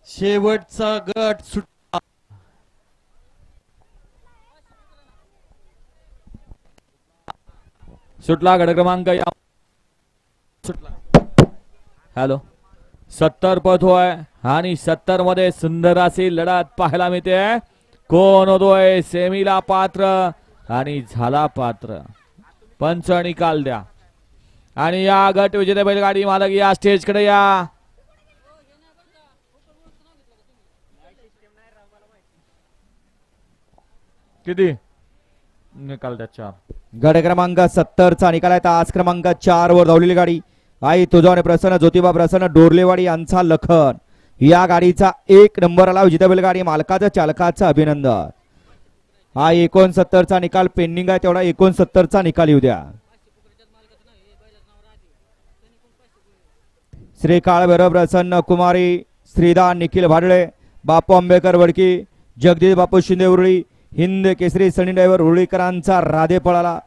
शेवटचा गट सुटला. सुटला गट क्रमांक सुटला. हॅलो 70 पद होय आणि 70 मध्ये सुंदर अशी लढत पाहायला मिळते. कोण होतोय सेमीला पात्र आणि झाला पात्र पंच निकाल द्या. आणि या गट विजेते बैलगाडी मालक या स्टेज कडे या. किती निकाल द्या 4. गट क्रमांक 70 चा निकाल आहे. तास क्रमांक 4 वर धावलेली गाडी आई तुझाने प्रसन्न ज्योतिबा प्रसन्न डोरलेवाडी यांचा लखन या गाडीचा 1 नंबर आला. विजेता बैलगाडी मालकाचं चालकाचं अभिनंदन. हा 69 चा निकाल पेंडिंग आहे तेवढा 69 चा निकाल येऊ द्या. श्री काळभैरव प्रसन्न कुमारी श्रीदान निखिल भाडळे बापू आंबेकर वडकी जगदीश बापू शिंदे उरळी हिंद केसरी सनी ड्रायव्हर उरळीकरांचा राधे पळाला.